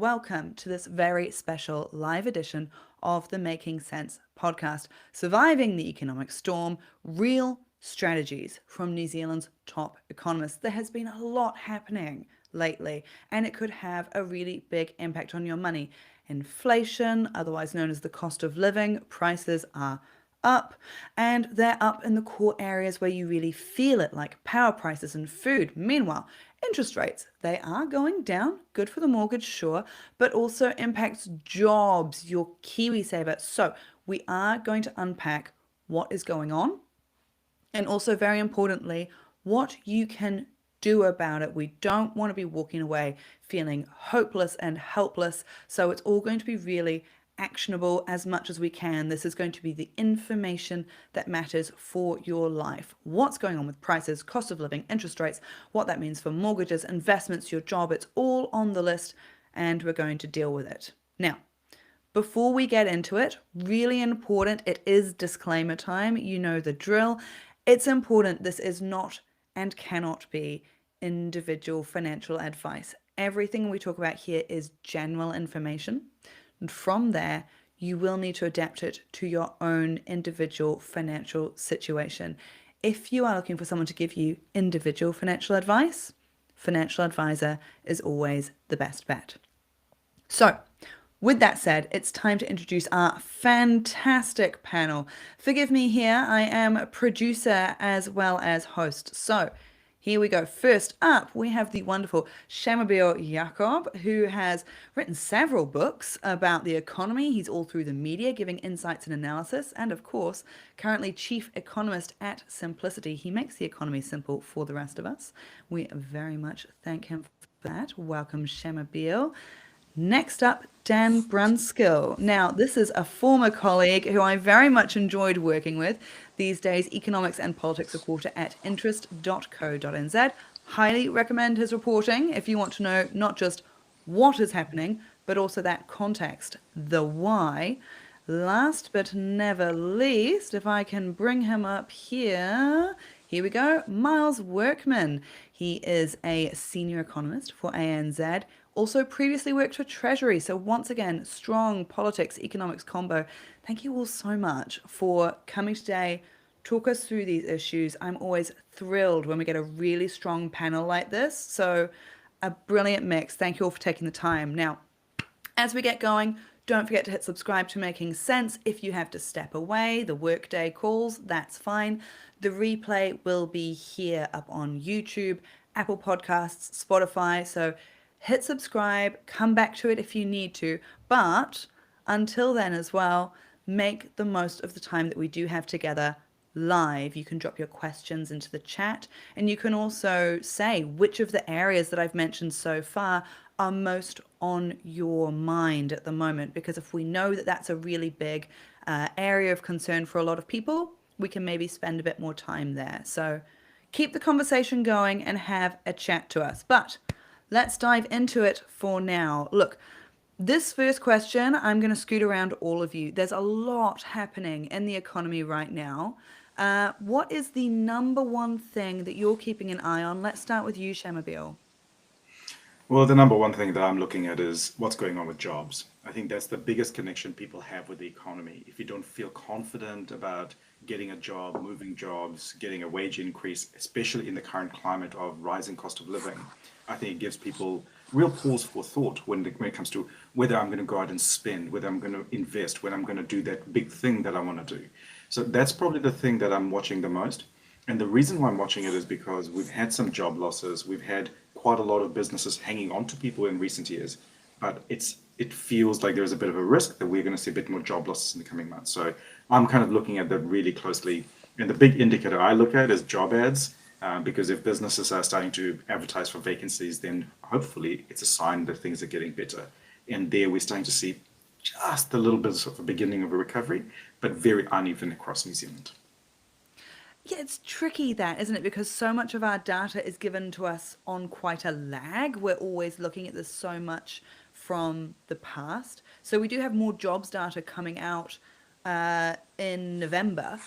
welcome to this very special live edition of the Making Sense podcast, Surviving the Economic Storm, Real Strategies from New Zealand's top economists. There has been a lot happening lately, and it could have a really big impact on your money. Inflation, otherwise known as the cost of living, prices are up, and they're up in the core areas where you really feel it, like power prices and food. Meanwhile, interest rates, they are going down, good for the mortgage, sure, but also impacts jobs, your KiwiSaver. So we are going to unpack what is going on, and also very importantly, what you can do about it. We don't want to be walking away feeling hopeless and helpless. So it's all going to be really actionable as much as we can. This is going to be the information that matters for your life. What's going on with prices, cost of living, interest rates, what that means for mortgages, investments, your job. It's all on the list, and we're going to deal with it. Now, before we get into it, really important, it is disclaimer time. You know the drill. It's important. This is not and cannot be individual financial advice. Everything we talk about here is general information. And from there, you will need to adapt it to your own individual financial situation. If you are looking for someone to give you individual financial advice, financial advisor is always the best bet. So, with that said, it's time to introduce our fantastic panel. Forgive me here, I am a producer as well as host. So, here we go. First up, we have the wonderful Shamubeel Eaqub, who has written several books about the economy. He's all through the media, giving insights and analysis, and of course, currently chief economist at Simplicity. He makes the economy simple for the rest of us. We very much thank him for that. Welcome, Shamubeel. Next up, Dan Brunskill. Now, this is a former colleague who I very much enjoyed working with. These days, economics and politics reporter at interest.co.nz. Highly recommend his reporting if you want to know not just what is happening, but also that context, the why. Last but never least, if I can bring him up here. Here we go, Miles Workman. He is a senior economist for ANZ, also previously worked for Treasury. So once again, strong politics, economics combo. Thank you all so much for coming today, talk us through these issues. I'm always thrilled when we get a really strong panel like this. So a brilliant mix. Thank you all for taking the time. Now, as we get going, don't forget to hit subscribe to Making Sense. If you have to step away, the workday calls, that's fine. The replay will be here up on YouTube, Apple Podcasts, Spotify. So hit subscribe, come back to it if you need to. But until then as well, make the most of the time that we do have together live. You can drop your questions into the chat, and you can also say which of the areas that I've mentioned so far are most on your mind at the moment, because if we know that that's a really big area of concern for a lot of people, we can maybe spend a bit more time there. So keep the conversation going and have a chat to us. But let's dive into it for now. Look, this first question, I'm going to scoot around all of you. There's a lot happening in the economy right now. What is the number one thing that you're keeping an eye on? Let's start with you, Shamubeel. Well, the number one thing that I'm looking at is what's going on with jobs. I think that's the biggest connection people have with the economy. If you don't feel confident about getting a job, moving jobs, getting a wage increase, especially in the current climate of rising cost of living, I think it gives people real pause for thought when it comes to whether I'm going to go out and spend, whether I'm going to invest, whether I'm going to do that big thing that I want to do. So that's probably the thing that I'm watching the most. And the reason why I'm watching it is because we've had some job losses. We've had quite a lot of businesses hanging on to people in recent years, but it feels like there's a bit of a risk that we're going to see a bit more job losses in the coming months. So I'm kind of looking at that really closely. And the big indicator I look at is job ads, because if businesses are starting to advertise for vacancies, then hopefully it's a sign that things are getting better. And there we're starting to see just a little bit of a beginning of a recovery, but very uneven across New Zealand. Yeah, it's tricky that, isn't it? Because so much of our data is given to us on quite a lag. We're always looking at this so much from the past. So we do have more jobs data coming out in November.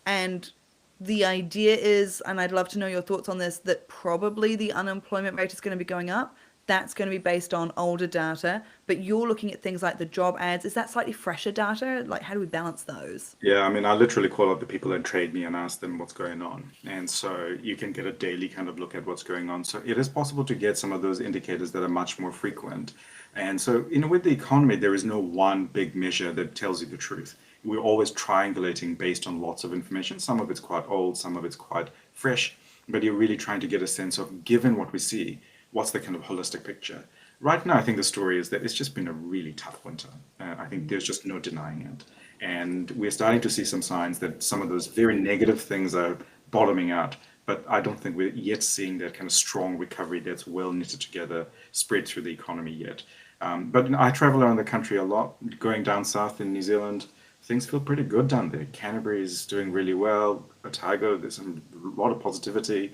And the idea is, and I'd love to know your thoughts on this, that probably the unemployment rate is going to be going up. that's going to be based on older data, but you're looking at things like the job ads. Is that slightly fresher data? Like, how do we balance those? Yeah, I mean, I literally call up the people that trade me and ask them what's going on. And so you can get a daily kind of look at what's going on. So it is possible to get some of those indicators that are much more frequent. And so, with the economy, there is no one big measure that tells you the truth. We're always triangulating based on lots of information. Some of it's quite old, some of it's quite fresh, but you're really trying to get a sense of, given what we see, what's the kind of holistic picture. Right now, I think the story is that it's just been a really tough winter. I think there's just no denying it. And we're starting to see some signs that some of those very negative things are bottoming out. But I don't think we're yet seeing that kind of strong recovery that's well knitted together, spread through the economy yet. But I travel around the country a lot, going down south in New Zealand. Things feel pretty good down there. Canterbury is doing really well. Otago, there's a lot of positivity.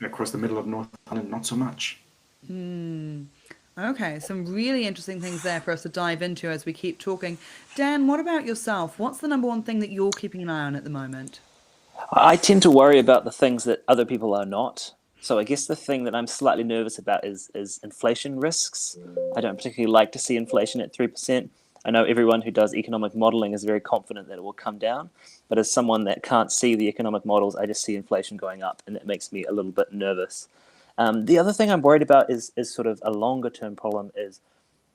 Across the middle of North Island, not so much. Okay, some really interesting things there for us to dive into as we keep talking. Dan, what about yourself? What's the number one thing that you're keeping an eye on at the moment? I tend to worry about the things that other people are not. So I guess the thing that I'm slightly nervous about is inflation risks. I don't particularly like to see inflation at 3%. I know everyone who does economic modeling is very confident that it will come down, but as someone that can't see the economic models, I just see inflation going up, and that makes me a little bit nervous. The other thing I'm worried about is sort of a longer term problem is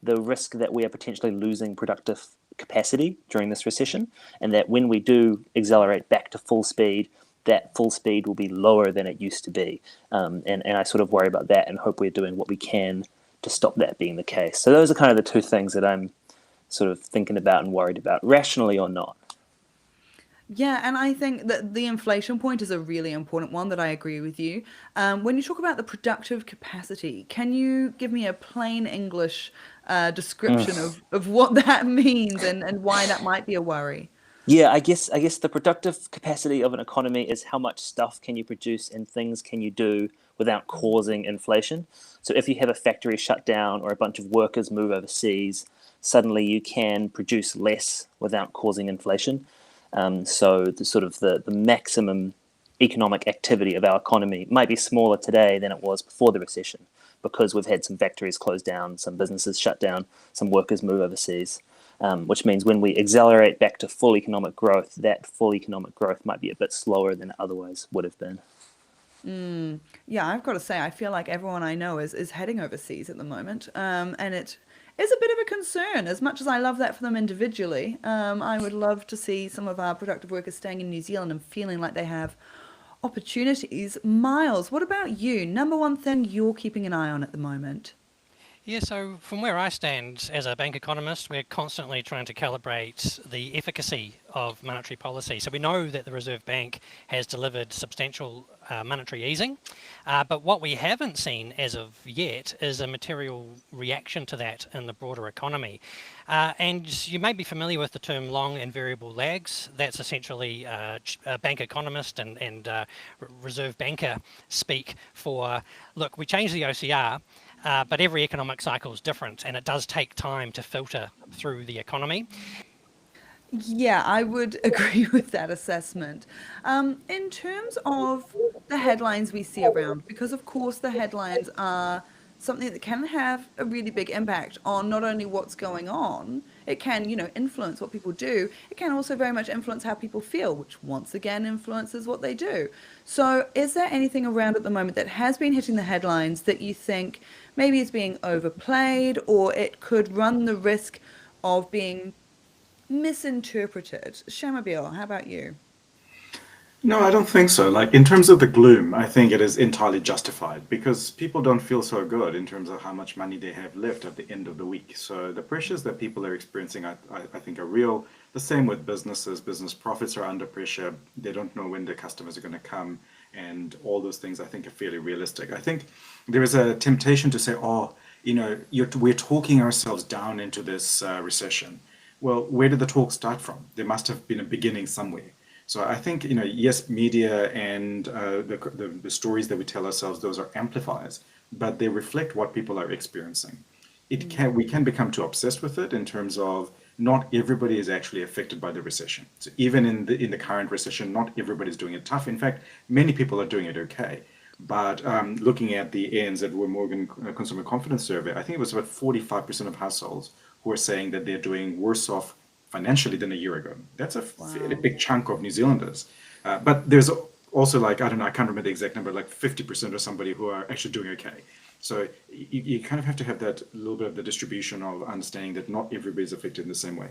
the risk that we are potentially losing productive capacity during this recession, and that when we do accelerate back to full speed, that full speed will be lower than it used to be. And I sort of worry about that and hope we're doing what we can to stop that being the case. So those are kind of the two things that I'm sort of thinking about and worried about, rationally or not. Yeah, and I think that the inflation point is a really important one that I agree with you. When you talk about the productive capacity, can you give me a plain English description Mm. of what that means and why that might be a worry? Yeah, I guess the productive capacity of an economy is how much stuff can you produce and things can you do without causing inflation. So if you have a factory shut down or a bunch of workers move overseas, suddenly you can produce less without causing inflation. So the sort of the maximum economic activity of our economy might be smaller today than it was before the recession because we've had some factories close down, some businesses shut down, some workers move overseas, which means when we accelerate back to full economic growth, that full economic growth might be a bit slower than it otherwise would have been. Yeah, I've got to say, I feel like everyone I know is heading overseas at the moment, and it is a bit of a concern. As much as I love that for them individually, I would love to see some of our productive workers staying in New Zealand and feeling like they have opportunities. Miles, what about you? Number one thing you're keeping an eye on at the moment? Yeah, so from where I stand as a bank economist, we're constantly trying to calibrate the efficacy of monetary policy. So we know that the Reserve Bank has delivered substantial monetary easing, but what we haven't seen as of yet is a material reaction to that in the broader economy. And you may be familiar with the term long and variable lags. That's essentially a bank economist and reserve banker speak for, look, we changed the OCR, but every economic cycle is different, and it does take time to filter through the economy. Yeah, I would agree with that assessment. In terms of the headlines we see around, because of course the headlines are something that can have a really big impact on not only what's going on, it can, influence what people do. It can also very much influence how people feel, which once again influences what they do. So, is there anything around at the moment that has been hitting the headlines that you think maybe is being overplayed or it could run the risk of being misinterpreted? Shamubeel, how about you? No, I don't think so. Like, in terms of the gloom, I think it is entirely justified because people don't feel so good in terms of how much money they have left at the end of the week. So the pressures that people are experiencing, I think, are real. The same with businesses. Business profits are under pressure. They don't know when their customers are going to come. And all those things, I think, are fairly realistic. I think there is a temptation to say, oh, we're talking ourselves down into this recession. Well, where did the talk start from? There must have been a beginning somewhere. So I think, yes, media and the stories that we tell ourselves, those are amplifiers, but they reflect what people are experiencing. We can become too obsessed with it in terms of not everybody is actually affected by the recession. So even in the current recession, not everybody's doing it tough. In fact, many people are doing it okay. But looking at the ANZ Morgan Consumer Confidence Survey, I think it was about 45% of households who are saying that they're doing worse off financially than a year ago. That's a fairly big chunk of New Zealanders. But there's also like, I don't know, I can't remember the exact number, like 50% or somebody who are actually doing okay. So you kind of have to have that little bit of the distribution of understanding that not everybody's affected in the same way.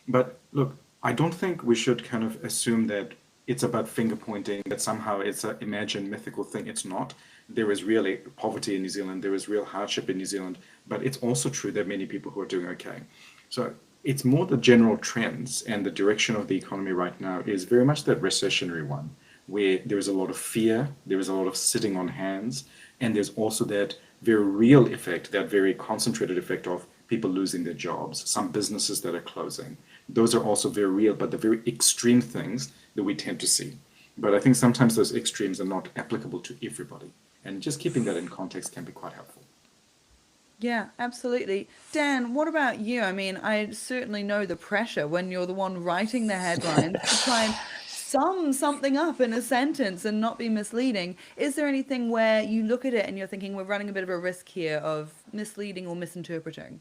But look, I don't think we should kind of assume that it's about finger pointing, that somehow it's an imagined mythical thing. It's not. There is really poverty in New Zealand. There is real hardship in New Zealand. But it's also true that many people who are doing okay. So it's more the general trends, and the direction of the economy right now is very much that recessionary one, where there is a lot of fear, there is a lot of sitting on hands, and there's also that very real effect, that very concentrated effect of people losing their jobs, some businesses that are closing. Those are also very real, but the very extreme things that we tend to see. But I think sometimes those extremes are not applicable to everybody. And just keeping that in context can be quite helpful. Yeah, absolutely. Dan, what about you? I mean, I certainly know the pressure when you're the one writing the headlines to try and sum something up in a sentence and not be misleading. Is there anything where you look at it and you're thinking we're running a bit of a risk here of misleading or misinterpreting?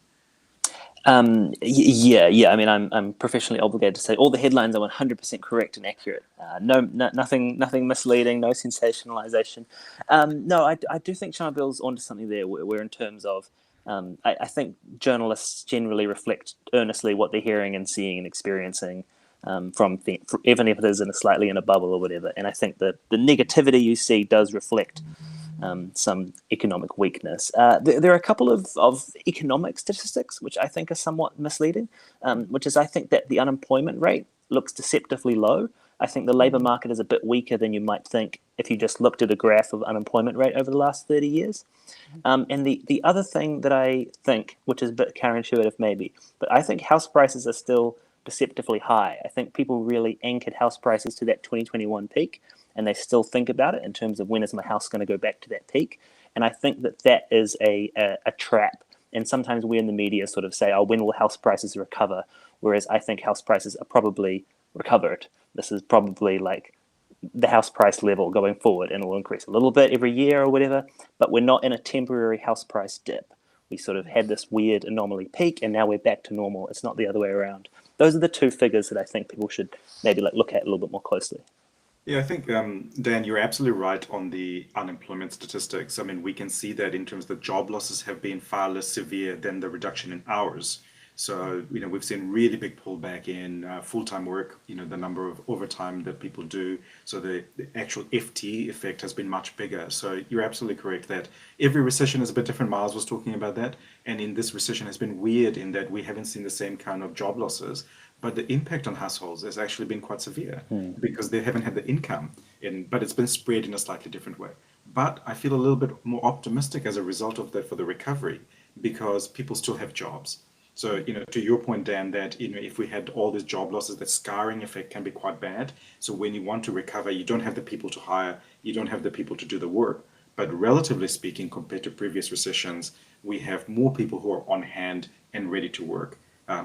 Yeah. I mean, I'm professionally obligated to say all the headlines are 100% correct and accurate. Nothing misleading, no sensationalization. No, I do think Shamubeel's onto something there. Where in terms of, I think journalists generally reflect earnestly what they're hearing and seeing and experiencing. Even if it is slightly in a bubble or whatever. And I think that the negativity you see does reflect some economic weakness. There are a couple of economic statistics which I think are somewhat misleading, which is I think that the unemployment rate looks deceptively low. I think the labour market is a bit weaker than you might think if you just looked at a graph of unemployment rate over the last 30 years. And the other thing that I think, which is a bit counterintuitive maybe, but I think house prices are still deceptively high. I think people really anchored house prices to that 2021 peak, and they still think about it in terms of when is my house going to go back to that peak. And I think that is a trap. And sometimes we in the media sort of say, oh, when will house prices recover? Whereas I think house prices are probably recovered. This is probably like the house price level going forward, and it will increase a little bit every year or whatever, but we're not in a temporary house price dip. We sort of had this weird anomaly peak, and now we're back to normal. It's not the other way around. Those are the two figures that I think people should maybe look at a little bit more closely. Yeah, I think, Dan, you're absolutely right on the unemployment statistics. I mean, we can see that in terms of the job losses have been far less severe than the reduction in hours. So, we've seen really big pullback in full-time work, the number of overtime that people do. So the actual FT effect has been much bigger. So you're absolutely correct that every recession is a bit different. Miles was talking about that. And in this recession has been weird in that we haven't seen the same kind of job losses. But the impact on households has actually been quite severe because they haven't had the income, but it's been spread in a slightly different way. But I feel a little bit more optimistic as a result of that for the recovery because people still have jobs. So, to your point, Dan, that, if we had all these job losses, that scarring effect can be quite bad. So when you want to recover, you don't have the people to hire, you don't have the people to do the work. But relatively speaking, compared to previous recessions, we have more people who are on hand and ready to work.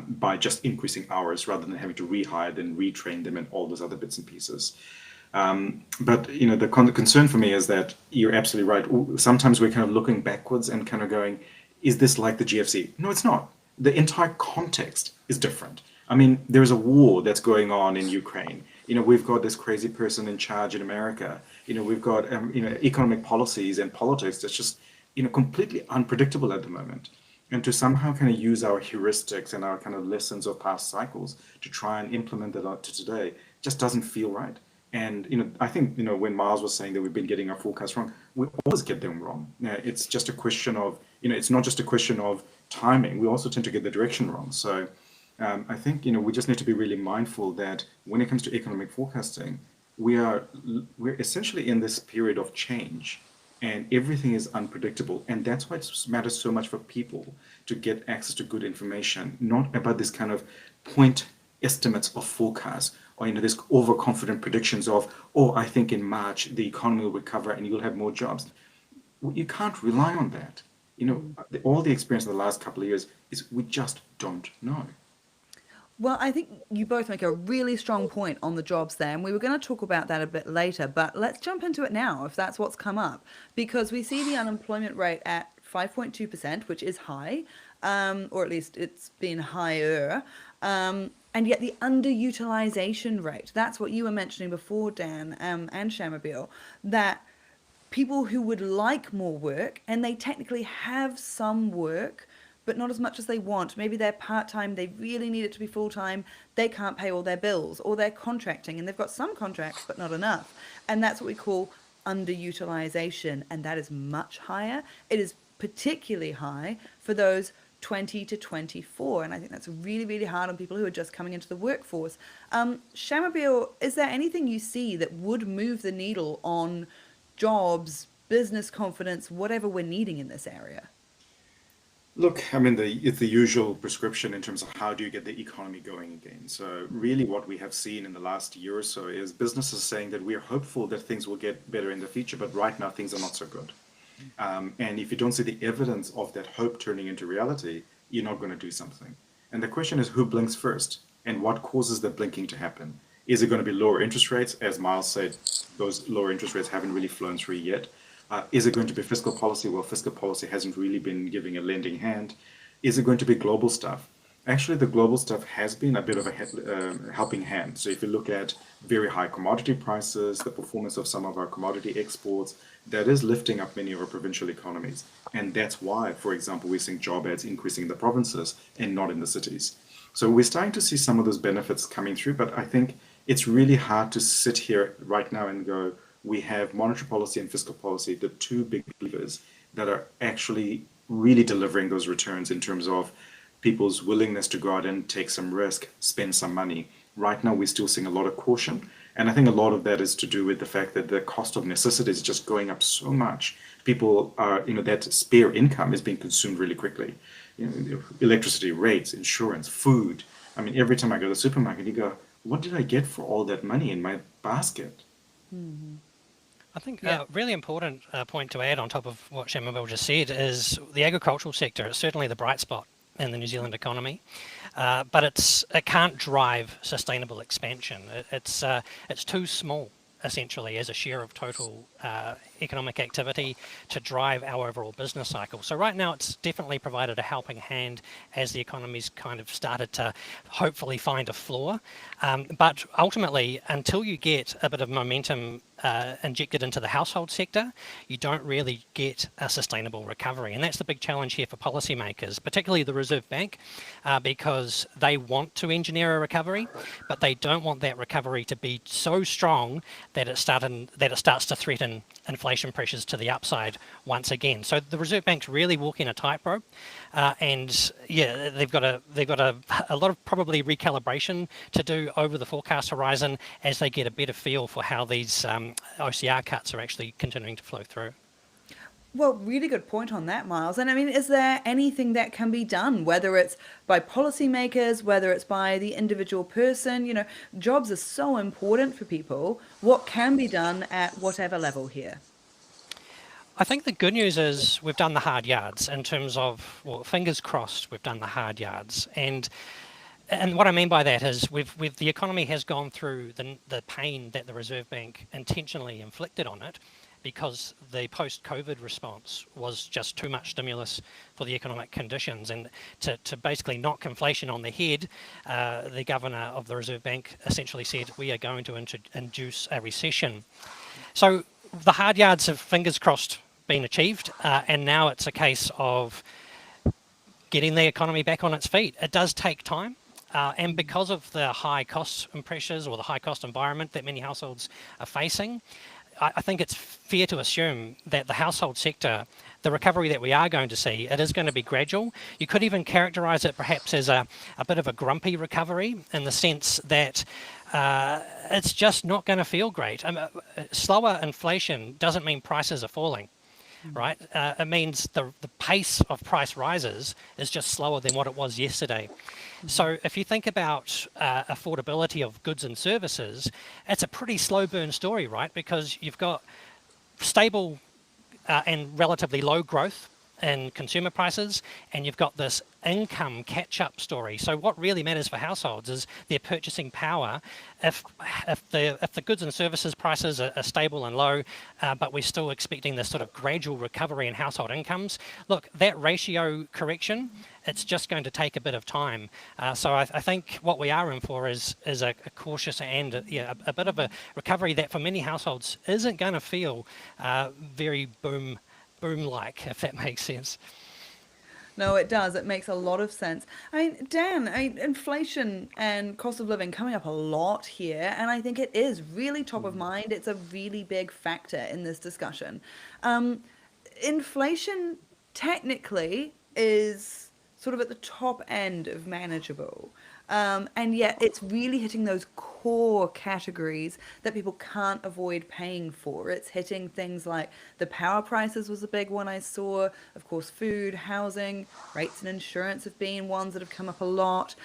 By just increasing hours rather than having to rehire them, retrain them, and all those other bits and pieces. But the concern for me is that you're absolutely right. Sometimes we're kind of looking backwards and kind of going, is this like the GFC? No, it's not. The entire context is different. I mean, there's a war that's going on in Ukraine. We've got this crazy person in charge in America. We've got economic policies and politics that's just completely unpredictable at the moment. And to somehow kind of use our heuristics and our kind of lessons of past cycles to try and implement that to today just doesn't feel right. And I think when Miles was saying that we've been getting our forecasts wrong, we always get them wrong. It's just a question of it's not just a question of timing. We also tend to get the direction wrong. So I think we just need to be really mindful that when it comes to economic forecasting, we're essentially in this period of change. And everything is unpredictable. And that's why it matters so much for people to get access to good information, not about this kind of point estimates of forecasts or these overconfident predictions of, oh, I think in March the economy will recover and you'll have more jobs. You can't rely on that. All the experience of the last couple of years is we just don't know. Well, I think you both make a really strong point on the jobs there, and we were going to talk about that a bit later, but let's jump into it now if that's what's come up. Because we see the unemployment rate at 5.2%, which is high, or at least it's been higher, and yet the underutilization rate, that's what you were mentioning before, Dan, and Shamubeel, that people who would like more work and they technically have some work but not as much as they want. Maybe they're part-time, they really need it to be full-time, they can't pay all their bills, or they're contracting and they've got some contracts but not enough. And that's what we call underutilization, and that is much higher. It is particularly high for those 20 to 24, and I think that's really, really hard on people who are just coming into the workforce. Shamubeel, is there anything you see that would move the needle on jobs, business confidence, whatever we're needing in this area? Look, I mean, it's the usual prescription in terms of how do you get the economy going again. So really what we have seen in the last year or so is businesses saying that we are hopeful that things will get better in the future, but right now things are not so good. And if you don't see the evidence of that hope turning into reality, you're not going to do something. And the question is who blinks first and what causes the blinking to happen? Is it going to be lower interest rates? As Miles said, those lower interest rates haven't really flown through yet. Is it going to be fiscal policy? Well, fiscal policy hasn't really been giving a lending hand. Is it going to be global stuff? Actually, the global stuff has been a bit of a helping hand. So if you look at very high commodity prices, the performance of some of our commodity exports, that is lifting up many of our provincial economies. And that's why, for example, we're seeing job ads increasing in the provinces and not in the cities. So we're starting to see some of those benefits coming through, but I think it's really hard to sit here right now and go, we have monetary policy and fiscal policy, the two big levers that are actually really delivering those returns in terms of people's willingness to go out and take some risk, spend some money. Right now, we're still seeing a lot of caution. And I think a lot of that is to do with the fact that the cost of necessity is just going up so much. People are, that spare income is being consumed really quickly. Electricity rates, insurance, food. I mean, every time I go to the supermarket, you go, what did I get for all that money in my basket? Mm-hmm. I think a really important point to add on top of what Shamubeel just said is the agricultural sector is certainly the bright spot in the New Zealand economy, but it can't drive sustainable expansion. It's too small, essentially, as a share of total economic activity to drive our overall business cycle. So right now it's definitely provided a helping hand as the economy's kind of started to hopefully find a floor. But ultimately, until you get a bit of momentum injected into the household sector, you don't really get a sustainable recovery. And that's the big challenge here for policymakers, particularly the Reserve Bank, because they want to engineer a recovery, but they don't want that recovery to be so strong that it starts to threaten inflation pressures to the upside once again. So the Reserve Bank's really walking a tightrope, and yeah, they've got a lot of probably recalibration to do over the forecast horizon as they get a better feel for how these OCR cuts are actually continuing to flow through. Well, really good point on that, Miles. And I mean, is there anything that can be done, whether it's by policymakers, whether it's by the individual person? Jobs are so important for people. What can be done at whatever level here? I think the good news is we've done the hard yards in terms of, well, fingers crossed, we've done the hard yards. And what I mean by that is the economy has gone through the pain that the Reserve Bank intentionally inflicted on it, because the post-COVID response was just too much stimulus for the economic conditions. And to basically knock inflation on the head, the governor of the Reserve Bank essentially said, we are going to induce a recession. So the hard yards have, fingers crossed, been achieved, and now it's a case of getting the economy back on its feet. It does take time. And because of the high costs and pressures, or the high cost environment that many households are facing, I think it's fair to assume that the household sector, the recovery that we are going to see, it is going to be gradual. You could even characterise it perhaps as a bit of a grumpy recovery, in the sense that it's just not going to feel great. Slower inflation doesn't mean prices are falling. Right? It means the pace of price rises is just slower than what it was yesterday. So if you think about affordability of goods and services, it's a pretty slow burn story, right? Because you've got stable and relatively low growth in consumer prices, and you've got this income catch-up story. So what really matters for households is their purchasing power. If the goods and services prices are stable and low, but we're still expecting this sort of gradual recovery in household incomes, look, that ratio correction, it's just going to take a bit of time. So I think what we are in for is a cautious and a bit of a recovery that for many households isn't going to feel very boom-like, if that makes sense. No, it does. It makes a lot of sense. I mean, Dan, inflation and cost of living coming up a lot here, and I think it is really top of mind. It's a really big factor in this discussion. Um, Inflation technically is sort of at the top end of manageable. And yet it's really hitting those core categories that people can't avoid paying for. It's hitting things like the power prices was a big one I saw. Of course, food, housing, rates and insurance have been ones that have come up a lot.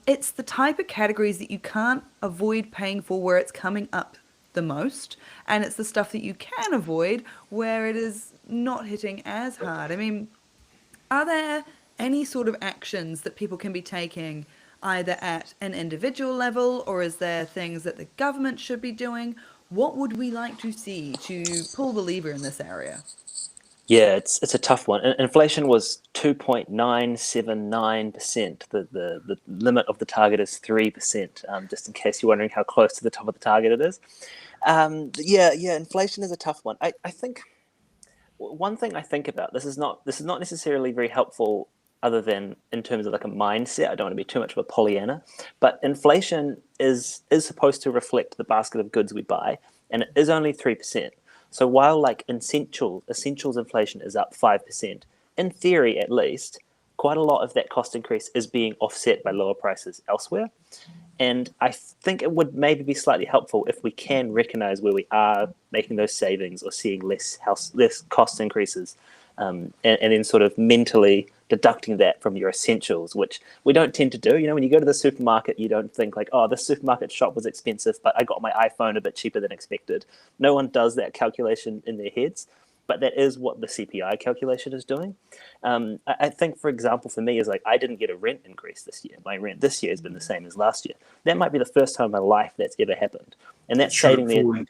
It's the type of categories that you can't avoid paying for where it's coming up the most, and it's the stuff that you can avoid where it is not hitting as hard. I mean, are there any sort of actions that people can be taking either at an individual level, or is there things that the government should be doing? What would we like to see to pull the lever in this area? Yeah, it's a tough one. Inflation was 2.979%. The limit of the target is 3%. Just in case you're wondering how close to the top of the target it is. Yeah, inflation is a tough one. I think one thing I think about, this is not necessarily very helpful other than in terms of like a mindset. I don't want to be too much of a Pollyanna, but inflation is supposed to reflect the basket of goods we buy, and it is only 3%. So while like essentials inflation is up 5%, in theory at least, quite a lot of that cost increase is being offset by lower prices elsewhere. And I think it would maybe be slightly helpful if we can recognize where we are making those savings or seeing less cost increases, and then sort of mentally deducting that from your essentials, which we don't tend to do. You know, when you go to the supermarket, you don't think like, oh, this supermarket shop was expensive, but I got my iPhone a bit cheaper than expected. No one does that calculation in their heads, but that is what the CPI calculation is doing. I think, for example, for me is like, I didn't get a rent increase this year. My rent this year has been the same as last year. That might be the first time in my life that's ever happened. And that's saving me.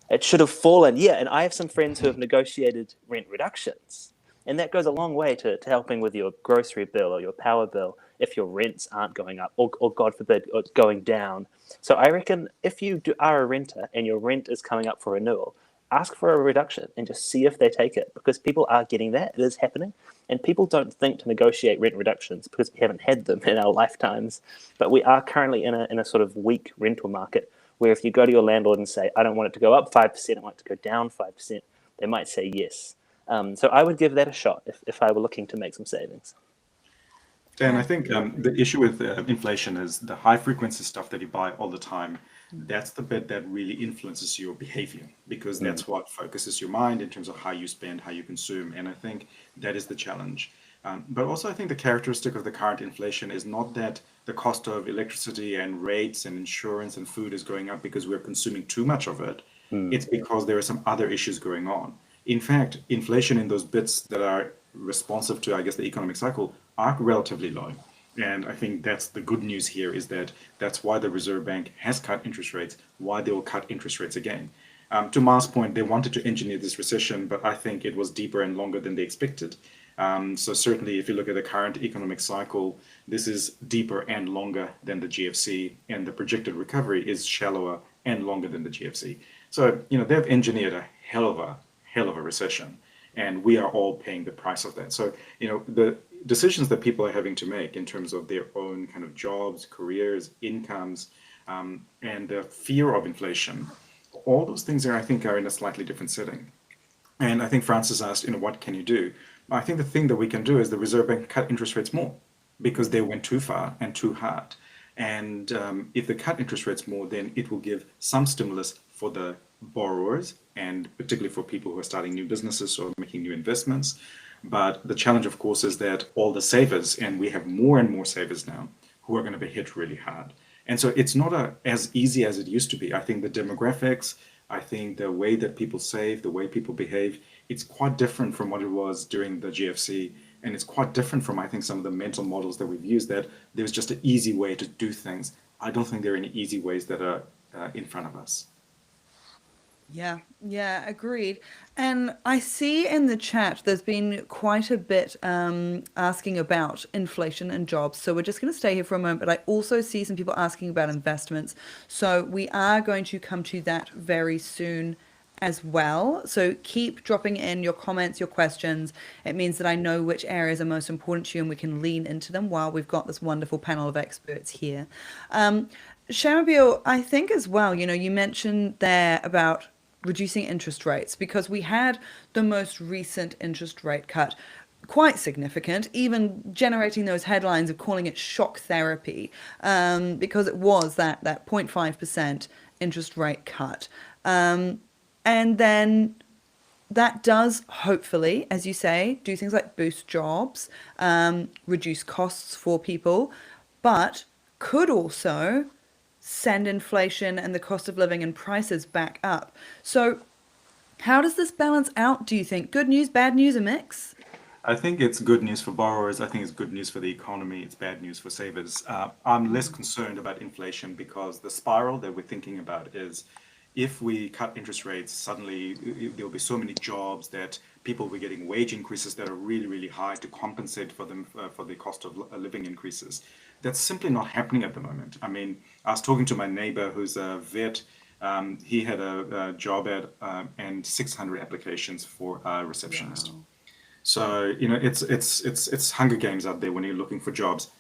It should have fallen, yeah. And I have some friends who have negotiated rent reductions. And that goes a long way to helping with your grocery bill or your power bill if your rents aren't going up or God forbid, going down. So I reckon if you are a renter and your rent is coming up for renewal, ask for a reduction and just see if they take it, because people are getting that. It is happening. And people don't think to negotiate rent reductions because we haven't had them in our lifetimes. But we are currently in a sort of weak rental market where if you go to your landlord and say, I don't want it to go up 5%, I want it to go down 5%, they might say yes. So I would give that a shot if I were looking to make some savings. Dan, I think the issue with inflation is the high frequency stuff that you buy all the time. That's the bit that really influences your behavior, because that's what focuses your mind in terms of how you spend, how you consume. And I think that is the challenge. But also, I think the characteristic of the current inflation is not that the cost of electricity and rates and insurance and food is going up because we're consuming too much of it. It's because there are some other issues going on. In fact, inflation in those bits that are responsive to, I guess, the economic cycle are relatively low. And I think that's the good news here, is that that's why the Reserve Bank has cut interest rates, why they will cut interest rates again. To Miles' point, they wanted to engineer this recession, but I think it was deeper and longer than they expected. So certainly, if you look at the current economic cycle, this is deeper and longer than the GFC, and the projected recovery is shallower and longer than the GFC. So, they've engineered a hell of a recession, and we are all paying the price of that. So, the decisions that people are having to make in terms of their own kind of jobs, careers, incomes, and the fear of inflation, all those things I think are in a slightly different setting. And I think Francis asked, what can you do? I think the thing that we can do is the Reserve Bank cut interest rates more because they went too far and too hard. And if they cut interest rates more, then it will give some stimulus for the borrowers, and particularly for people who are starting new businesses or making new investments. But the challenge, of course, is that all the savers, and we have more and more savers now, who are going to be hit really hard. And so it's not as easy as it used to be. I think the demographics, I think the way that people save, the way people behave it's quite different from what it was during the GFC. And it's quite different from, I think, some of the mental models that we've used, that there's just an easy way to do things. I don't think there are any easy ways that are in front of us. Yeah, agreed. And I see in the chat there's been quite a bit asking about inflation and jobs. So we're just going to stay here for a moment. But I also see some people asking about investments. So we are going to come to that very soon as well. So keep dropping in your comments, your questions. It means that I know which areas are most important to you and we can lean into them while we've got this wonderful panel of experts here. Shamubeel, I think as well, you mentioned there about reducing interest rates because we had the most recent interest rate cut quite significant, even generating those headlines of calling it shock therapy because it was that 0.5% interest rate cut. And then that does hopefully, as you say, do things like boost jobs, reduce costs for people, but could also send inflation and the cost of living and prices back up. So how does this balance out, do you think? Good news, bad news, a mix? I think it's good news for borrowers. I think it's good news for the economy. It's bad news for savers. I'm less concerned about inflation because the spiral that we're thinking about is if we cut interest rates, suddenly there'll be so many jobs that people will be getting wage increases that are really, really high to compensate for them for the cost of living increases. That's simply not happening at the moment. I mean, I was talking to my neighbor who's a vet. He had a job ad and 600 applications for a receptionist. Wow. So, it's Hunger Games out there when you're looking for jobs.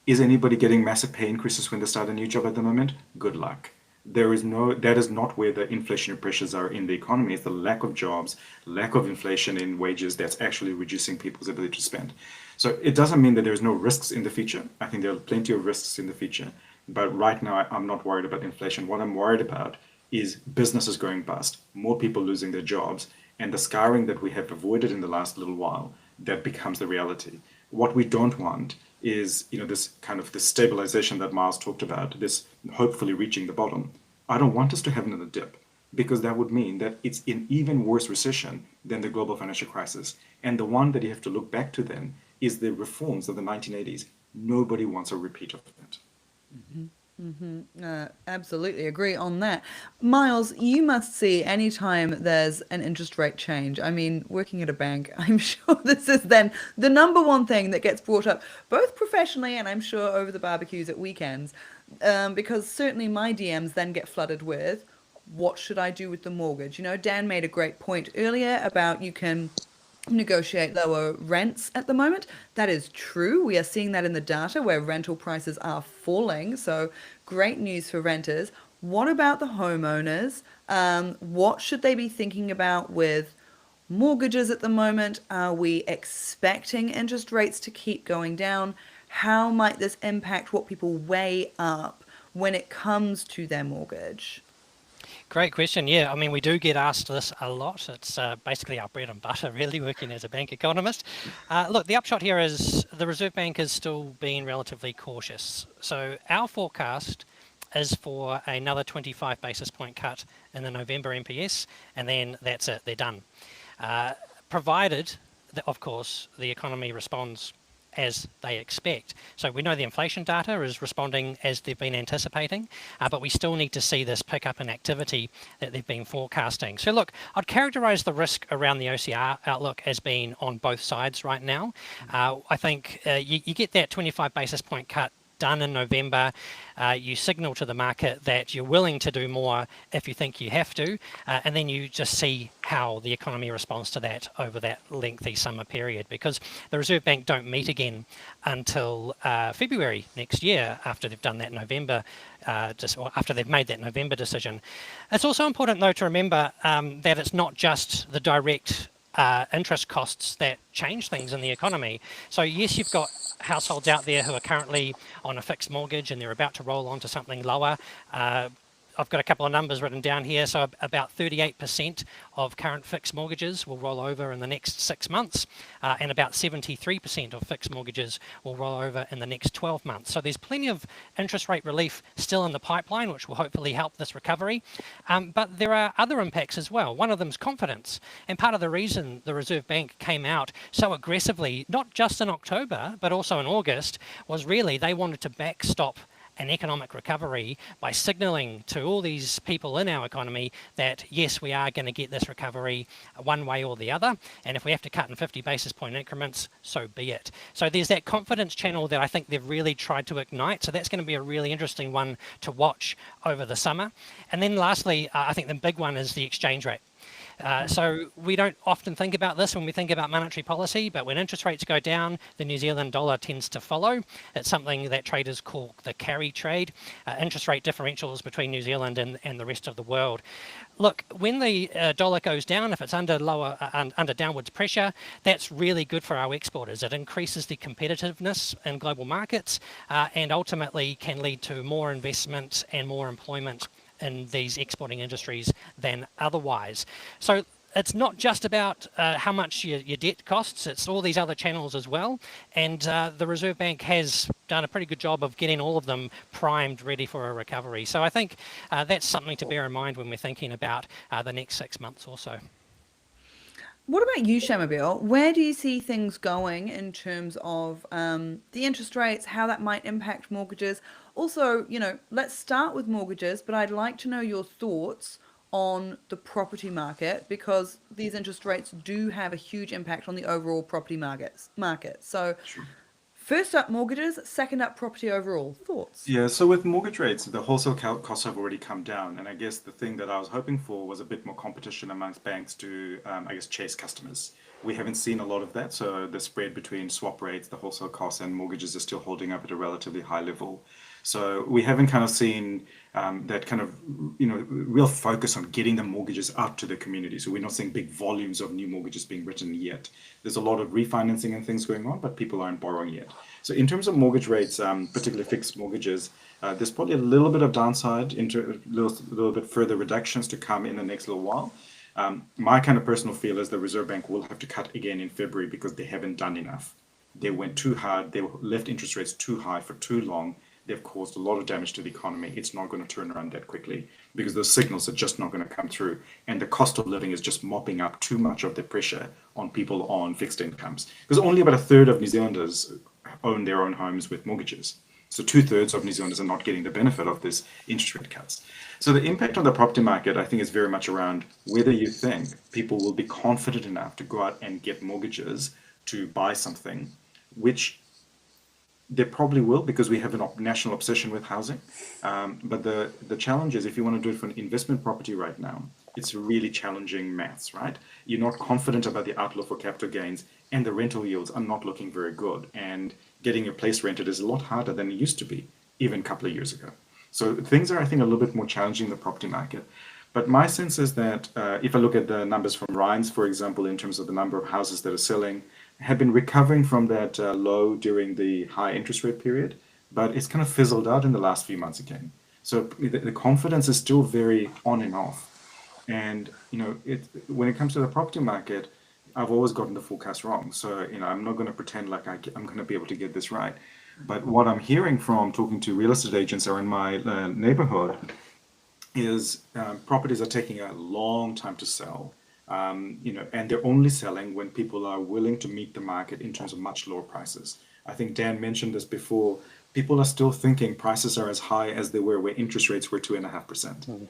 Is anybody getting massive pay increases when they start a new job at the moment? Good luck. That is not where the inflationary pressures are in the economy. It's the lack of jobs, lack of inflation in wages that's actually reducing people's ability to spend. So it doesn't mean that there's no risks in the future. I think there are plenty of risks in the future. But right now, I'm not worried about inflation. What I'm worried about is businesses going bust, more people losing their jobs, and the scarring that we have avoided in the last little while, that becomes the reality. What we don't want is, this kind of this stabilization that Miles talked about, this hopefully reaching the bottom. I don't want us to have another dip because that would mean that it's an even worse recession than the global financial crisis. And the one that you have to look back to then is the reforms of the 1980s. Nobody wants a repeat of that. Absolutely agree on that. Miles, you must see anytime there's an interest rate change. I mean, working at a bank, I'm sure this is then the number one thing that gets brought up, both professionally and I'm sure over the barbecues at weekends, because certainly my DMs then get flooded with, what should I do with the mortgage? Dan made a great point earlier about you can negotiate lower rents at the moment. That is true. We are seeing that in the data where rental prices are falling. So great news for renters. What about the homeowners? What should they be thinking about with mortgages at the moment? Are we expecting interest rates to keep going down? How might this impact what people weigh up when it comes to their mortgage? Great question. Yeah, I mean, we do get asked this a lot. It's basically our bread and butter, really, working as a bank economist. Look, the upshot here is the Reserve Bank is still being relatively cautious. So our forecast is for another 25 basis point cut in the November MPS, and then that's it, they're done. Provided that, of course, the economy responds as they expect. So we know the inflation data is responding as they've been anticipating, but we still need to see this pick up in activity that they've been forecasting. So look, I'd characterize the risk around the OCR outlook as being on both sides right now. I think you get that 25 basis point cut done in November, you signal to the market that you're willing to do more if you think you have to, and then you just see how the economy responds to that over that lengthy summer period, because the Reserve Bank don't meet again until February next year after they've done that November, after they've made that November decision. It's also important, though, to remember that it's not just the direct interest costs that change things in the economy. So yes, you've got households out there who are currently on a fixed mortgage and they're about to roll on to something lower. I've got a couple of numbers written down here. So about 38% of current fixed mortgages will roll over in the next 6 months, and about 73% of fixed mortgages will roll over in the next 12 months. So there's plenty of interest rate relief still in the pipeline, which will hopefully help this recovery. But there are other impacts as well. One of them is confidence. And part of the reason the Reserve Bank came out so aggressively, not just in October, but also in August, was really they wanted to backstop an economic recovery by signalling to all these people in our economy that yes, we are going to get this recovery one way or the other, and if we have to cut in 50 basis point increments, so be it. So there's that confidence channel that I think they've really tried to ignite, so that's going to be a really interesting one to watch over the summer. And then lastly, I think the big one is the exchange rate. So we don't often think about this when we think about monetary policy, but when interest rates go down, the New Zealand dollar tends to follow. It's something that traders call the carry trade, interest rate differentials between New Zealand and the rest of the world. Look, when the dollar goes down, if it's under downwards pressure, that's really good for our exporters. It increases the competitiveness in global markets and ultimately can lead to more investment and more employment in these exporting industries than otherwise. So it's not just about how much your debt costs, it's all these other channels as well. And the Reserve Bank has done a pretty good job of getting all of them primed, ready for a recovery. So I think that's something to bear in mind when we're thinking about the next 6 months or so. What about you, Shamubeel? Where do you see things going in terms of the interest rates, how that might impact mortgages? Also, let's start with mortgages, but I'd like to know your thoughts on the property market because these interest rates do have a huge impact on the overall property market. So first up mortgages, second up property overall. Thoughts? Yeah, so with mortgage rates, the wholesale costs have already come down. And I guess the thing that I was hoping for was a bit more competition amongst banks to, chase customers. We haven't seen a lot of that. So the spread between swap rates, the wholesale costs, and mortgages is still holding up at a relatively high level. So we haven't kind of seen that kind of, real focus on getting the mortgages out to the community. So we're not seeing big volumes of new mortgages being written yet. There's a lot of refinancing and things going on, but people aren't borrowing yet. So in terms of mortgage rates, particularly fixed mortgages, there's probably a little bit of downside into a little bit further reductions to come in the next little while. My kind of personal feel is the Reserve Bank will have to cut again in February because they haven't done enough. They went too hard. They left interest rates too high for too long. They've caused a lot of damage to the economy. It's not going to turn around that quickly because those signals are just not going to come through. And the cost of living is just mopping up too much of the pressure on people on fixed incomes. Because only about a third of New Zealanders own their own homes with mortgages. So 2/3 of New Zealanders are not getting the benefit of this interest rate cuts. So the impact on the property market, I think, is very much around whether you think people will be confident enough to go out and get mortgages to buy something, which they probably will because we have a national obsession with housing. But the challenge is if you want to do it for an investment property right now, it's really challenging maths, right? You're not confident about the outlook for capital gains and the rental yields are not looking very good. And getting your place rented is a lot harder than it used to be, even a couple of years ago. So things are, I think, a little bit more challenging in the property market. But my sense is that if I look at the numbers from Ryan's, for example, in terms of the number of houses that are selling, have been recovering from that low during the high interest rate period, but it's kind of fizzled out in the last few months again. So the confidence is still very on and off. And, when it comes to the property market, I've always gotten the forecast wrong. So, I'm not going to pretend like I'm going to be able to get this right. But what I'm hearing from talking to real estate agents around my neighborhood is properties are taking a long time to sell. And they're only selling when people are willing to meet the market in terms of much lower prices. I think Dan mentioned this before. People are still thinking prices are as high as they were where interest rates were 2.5%.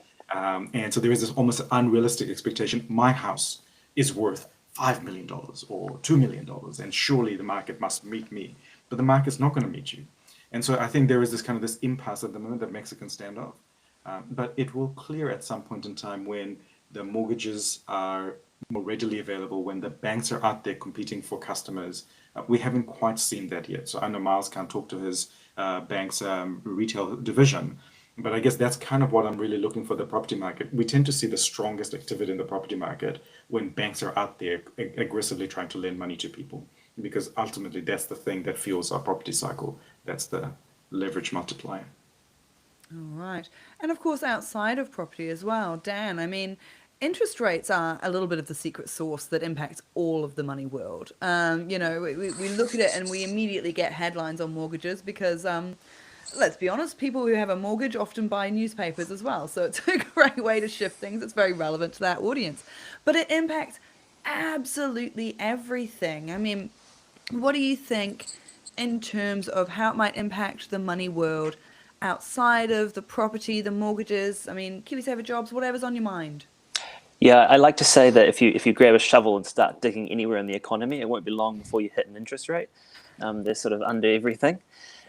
And so there is this almost unrealistic expectation. My house is worth $5 million or $2 million, and surely the market must meet me. But the market's not going to meet you. And so I think there is this impasse at the moment that Mexicans stand off. But it will clear at some point in time when the mortgages are more readily available, when the banks are out there competing for customers. We haven't quite seen that yet. So I know Miles can't talk to his bank's retail division, but I guess that's kind of what I'm really looking for the property market. We tend to see the strongest activity in the property market when banks are out there aggressively trying to lend money to people, because ultimately that's the thing that fuels our property cycle. That's the leverage multiplier. All right. And of course, outside of property as well, Dan, I mean, interest rates are a little bit of the secret sauce that impacts all of the money world. We look at it and we immediately get headlines on mortgages because, let's be honest, people who have a mortgage often buy newspapers as well. So it's a great way to shift things. It's very relevant to that audience. But it impacts absolutely everything. I mean, what do you think in terms of how it might impact the money world outside of the property, the mortgages? I mean, KiwiSaver jobs, whatever's on your mind. Yeah, I like to say that if you grab a shovel and start digging anywhere in the economy, it won't be long before you hit an interest rate. They're sort of under everything.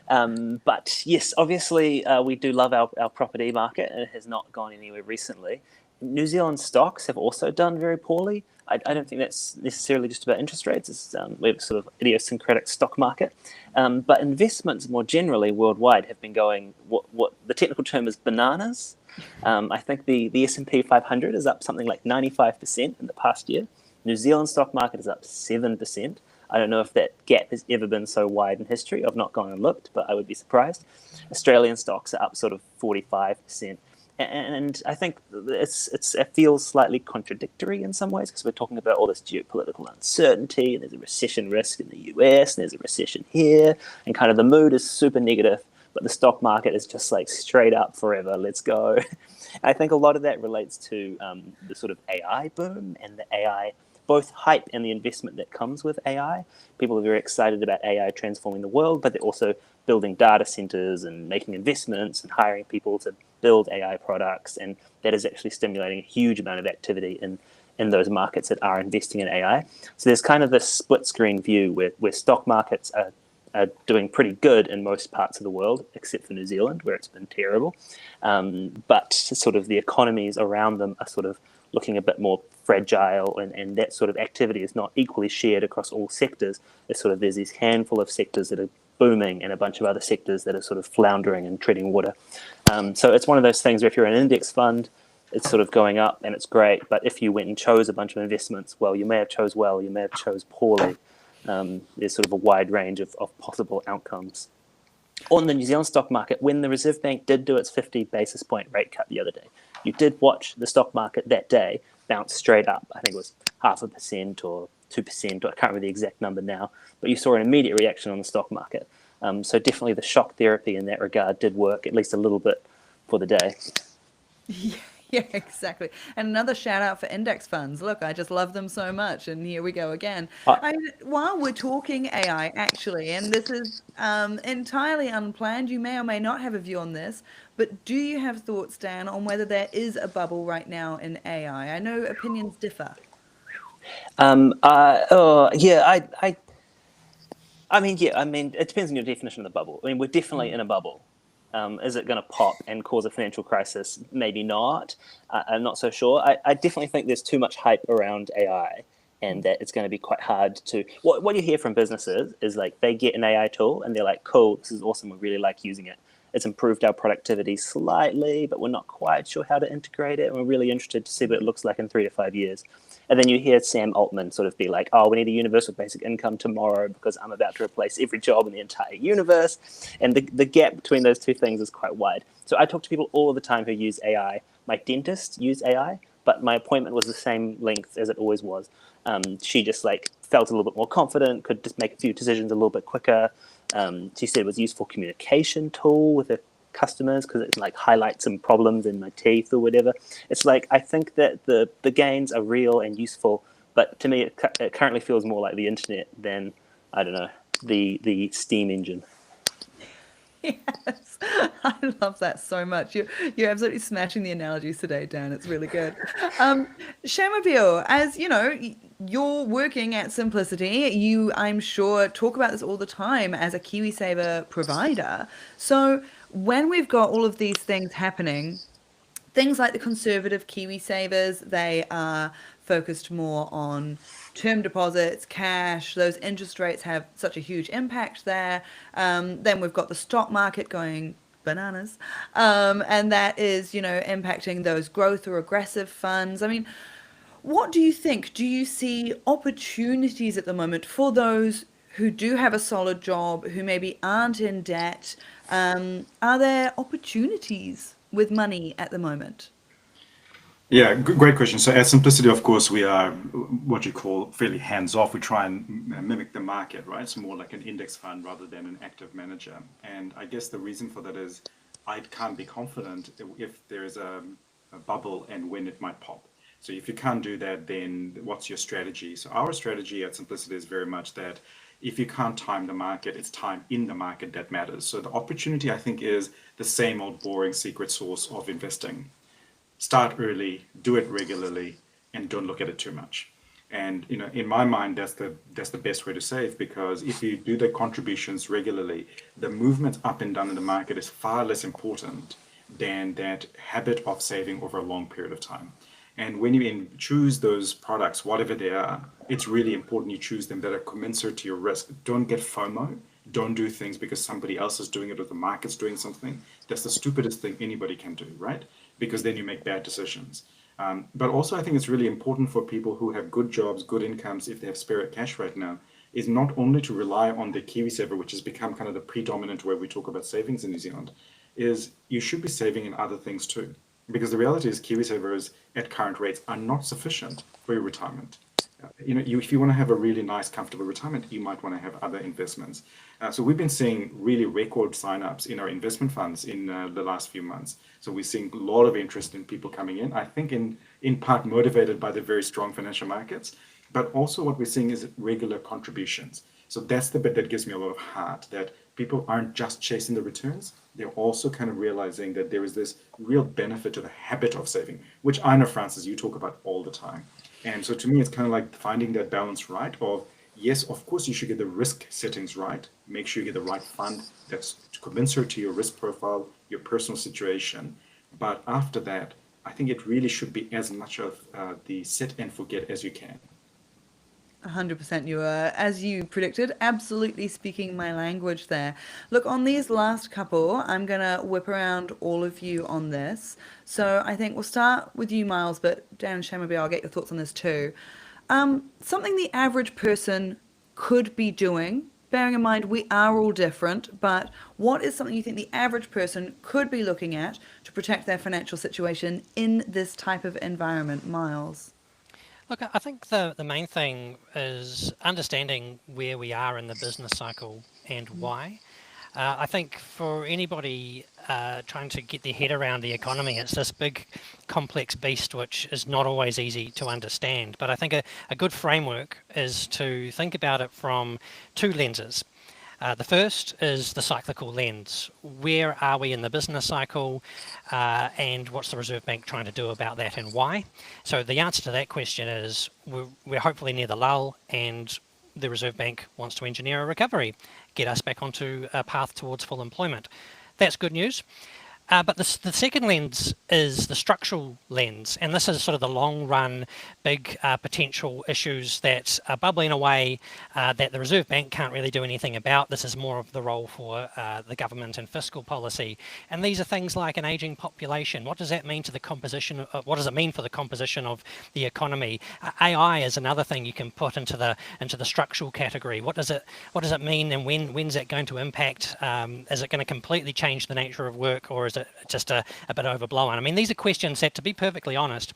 But yes, obviously, we do love our property market, and it has not gone anywhere recently. New Zealand stocks have also done very poorly. I don't think that's necessarily just about interest rates. We have sort of idiosyncratic stock market. But investments more generally worldwide have been going, what the technical term is bananas. I think the S&P 500 is up something like 95% in the past year. New Zealand stock market is up 7%. I don't know if that gap has ever been so wide in history. I've not gone and looked, but I would be surprised. Australian stocks are up sort of 45%. And I think it feels slightly contradictory in some ways because we're talking about all this geopolitical uncertainty, and there's a recession risk in the US, and there's a recession here, and kind of the mood is super negative, but the stock market is just like straight up forever, let's go. I think a lot of that relates to the sort of AI boom and the AI, both hype and the investment that comes with AI. People are very excited about AI transforming the world, but they're also building data centers and making investments and hiring people to build AI products. And that is actually stimulating a huge amount of activity in those markets that are investing in AI. So there's kind of this split screen view where stock markets are doing pretty good in most parts of the world, except for New Zealand, where it's been terrible. But sort of the economies around them are sort of looking a bit more fragile, and that sort of activity is not equally shared across all sectors. There's this handful of sectors that are booming and a bunch of other sectors that are sort of floundering and treading water. So it's one of those things where if you're an index fund, it's sort of going up and it's great. But if you went and chose a bunch of investments, well, you may have chose well, you may have chose poorly. There's sort of a wide range of possible outcomes. On the New Zealand stock market, when the Reserve Bank did do its 50 basis point rate cut the other day, you did watch the stock market that day bounce straight up. I think it was 0.5% or 2%, or I can't remember the exact number now, but you saw an immediate reaction on the stock market. So definitely the shock therapy in that regard did work, at least a little bit, for the day. Yeah, exactly. And another shout out for index funds. Look, I just love them so much. And here we go again. While we're talking AI, actually, and this is entirely unplanned, you may or may not have a view on this, but do you have thoughts, Dan, on whether there is a bubble right now in AI? I know opinions differ. It depends on your definition of the bubble. I mean, we're definitely in a bubble. Is it going to pop and cause a financial crisis? Maybe not. I'm not so sure. I definitely think there's too much hype around AI, and that it's going to be quite hard to. What you hear from businesses is like they get an AI tool and they're like, cool, this is awesome, we really like using it. It's improved our productivity slightly, but we're not quite sure how to integrate it. And we're really interested to see what it looks like in 3 to 5 years. And then you hear Sam Altman sort of be like, oh, we need a universal basic income tomorrow because I'm about to replace every job in the entire universe. And the gap between those two things is quite wide. So I talk to people all the time who use AI. My dentist used AI, but my appointment was the same length as it always was. She just like felt a little bit more confident, could just make a few decisions a little bit quicker. She said it was a useful communication tool with her customers because it like highlights some problems in my teeth or whatever. It's like I think that the gains are real and useful, but to me it currently feels more like the internet than, I don't know, the steam engine. Yes, I love that so much. You're absolutely smashing the analogies today, Dan. It's really good. Shamubeel, as you know, you're working at Simplicity. You, I'm sure, talk about this all the time as a KiwiSaver provider. So when we've got all of these things happening, things like the conservative KiwiSavers, they are focused more on term deposits, cash. Those interest rates have such a huge impact there. Then we've got the stock market going bananas, and that is, impacting those growth or aggressive funds. I mean, what do you think? Do you see opportunities at the moment for those who do have a solid job, who maybe aren't in debt, are there opportunities with money at the moment? Yeah, great question. So at Simplicity, of course, we are what you call fairly hands-off. We try and mimic the market, right? It's more like an index fund rather than an active manager. And I guess the reason for that is I can't be confident if there is a bubble and when it might pop. So if you can't do that, then what's your strategy? So our strategy at Simplicity is very much that if you can't time the market, it's time in the market that matters. So the opportunity, I think, is the same old boring secret sauce of investing. Start early, do it regularly, and don't look at it too much. And in my mind, that's the best way to save, because if you do the contributions regularly, the movement up and down in the market is far less important than that habit of saving over a long period of time. And when you choose those products, whatever they are, it's really important you choose them that are commensurate to your risk. Don't get FOMO. Don't do things because somebody else is doing it or the market's doing something. That's the stupidest thing anybody can do, right? Because then you make bad decisions. But also, I think it's really important for people who have good jobs, good incomes, if they have spare cash right now, is not only to rely on the KiwiSaver, which has become kind of the predominant way we talk about savings in New Zealand, is you should be saving in other things too. Because the reality is KiwiSavers at current rates are not sufficient for your retirement. If you want to have a really nice, comfortable retirement, you might want to have other investments. So we've been seeing really record signups in our investment funds in the last few months. So we're seeing a lot of interest in people coming in, I think in part motivated by the very strong financial markets, but also what we're seeing is regular contributions. So that's the bit that gives me a lot of heart, that people aren't just chasing the returns. They're also kind of realizing that there is this real benefit to the habit of saving, which I know, Francis, you talk about all the time. And so to me, it's kind of like finding that balance right of, yes, of course, you should get the risk settings right. Make sure you get the right fund that's commensurate to your risk profile, your personal situation. But after that, I think it really should be as much of the set and forget as you can. 100%, you are, as you predicted, absolutely speaking my language there. Look, on these last couple, I'm going to whip around all of you on this. So I think we'll start with you, Miles, but Dan and Shamubeel, I'll get your thoughts on this too. Something the average person could be doing, bearing in mind we are all different, but what is something you think the average person could be looking at to protect their financial situation in this type of environment, Miles? Look, I think the main thing is understanding where we are in the business cycle and why. I think for anybody trying to get their head around the economy, it's this big, complex beast which is not always easy to understand. But I think a good framework is to think about it from two lenses. The first is the cyclical lens. Where are we in the business cycle, and what's the Reserve Bank trying to do about that, and why? So the answer to that question is we're hopefully near the lull, and the Reserve Bank wants to engineer a recovery, get us back onto a path towards full employment. That's good news. But the second lens is the structural lens, and this is sort of the long-run, big potential issues that are bubbling away that the Reserve Bank can't really do anything about. This is more of the role for the government and fiscal policy. And these are things like an aging population. What does that mean to the composition? What does it mean for the composition of the economy? AI is another thing you can put into the structural category. What does it mean, and when's it going to impact? Is it going to completely change the nature of work, or is it just a bit overblown? I mean, these are questions that, to be perfectly honest,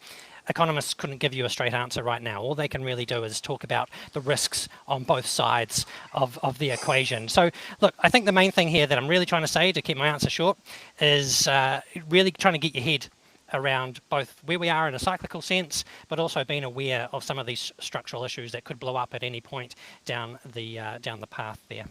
economists couldn't give you a straight answer right now. All they can really do is talk about the risks on both sides of the equation. So, look, I think the main thing here that I'm really trying to say, to keep my answer short, is really trying to get your head around both where we are in a cyclical sense, but also being aware of some of these structural issues that could blow up at any point down the path there.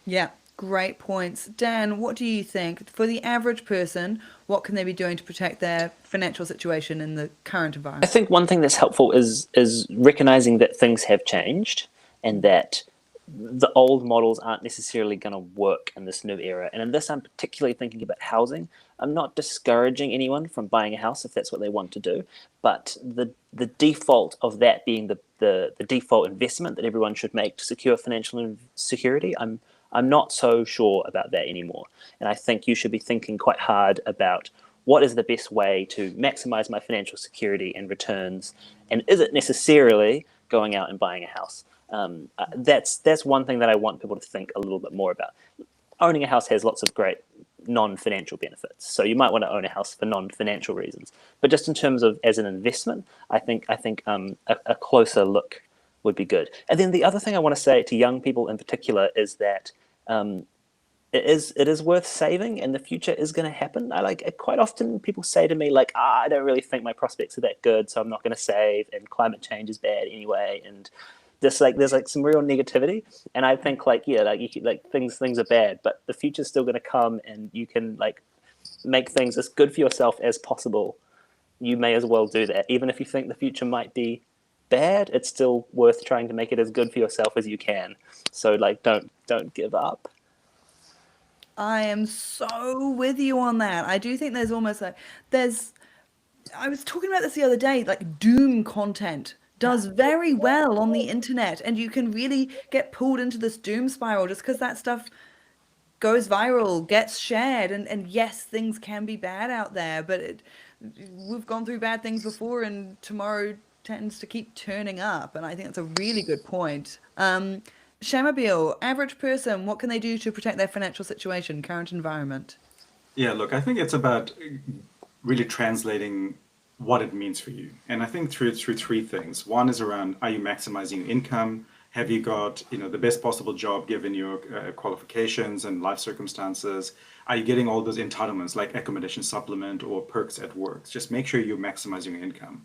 Yeah, great points. Dan, what do you think? For the average person, what can they be doing to protect their financial situation in the current I environment? think one thing that's helpful is recognizing that things have changed and that the old models aren't necessarily going to work in this new era. And in this, I'm particularly thinking about housing. I'm not discouraging anyone from buying a house if that's what they want to do, but the default of that being the default investment that everyone should make to secure financial security, I'm not so sure about that anymore. And I think you should be thinking quite hard about what is the best way to maximize my financial security and returns, and is it necessarily going out and buying a house? That's one thing that I want people to think a little bit more about. Owning a house has lots of great non-financial benefits, so you might want to own a house for non-financial reasons. But just in terms of as an investment, I think a closer look would be good. And then the other thing I want to say to young people in particular is that it is worth saving, and the future is going to happen. Quite often people say to me like, I don't really think my prospects are that good, so I'm not going to save, and climate change is bad anyway, and there's some real negativity. And I think things are bad, but the future's still going to come, and you can make things as good for yourself as possible. You may as well do that, even if you think the future might be bad. It's still worth trying to make it as good for yourself as you can. So don't give up. I am so with you on that. I do think there's almost I was talking about this the other day, like doom content does very well on the internet, and you can really get pulled into this doom spiral just because that stuff goes viral, gets shared, and yes, things can be bad out there, but we've gone through bad things before, and tomorrow tends to keep turning up, and I think that's a really good point. Shamubeel, average person, what can they do to protect their financial situation, current environment? Yeah, look, I think it's about really translating what it means for you. And I think through three things. One is around, are you maximizing your income? Have you got, the best possible job given your qualifications and life circumstances? Are you getting all those entitlements like accommodation supplement or perks at work? Just make sure you're maximizing your income.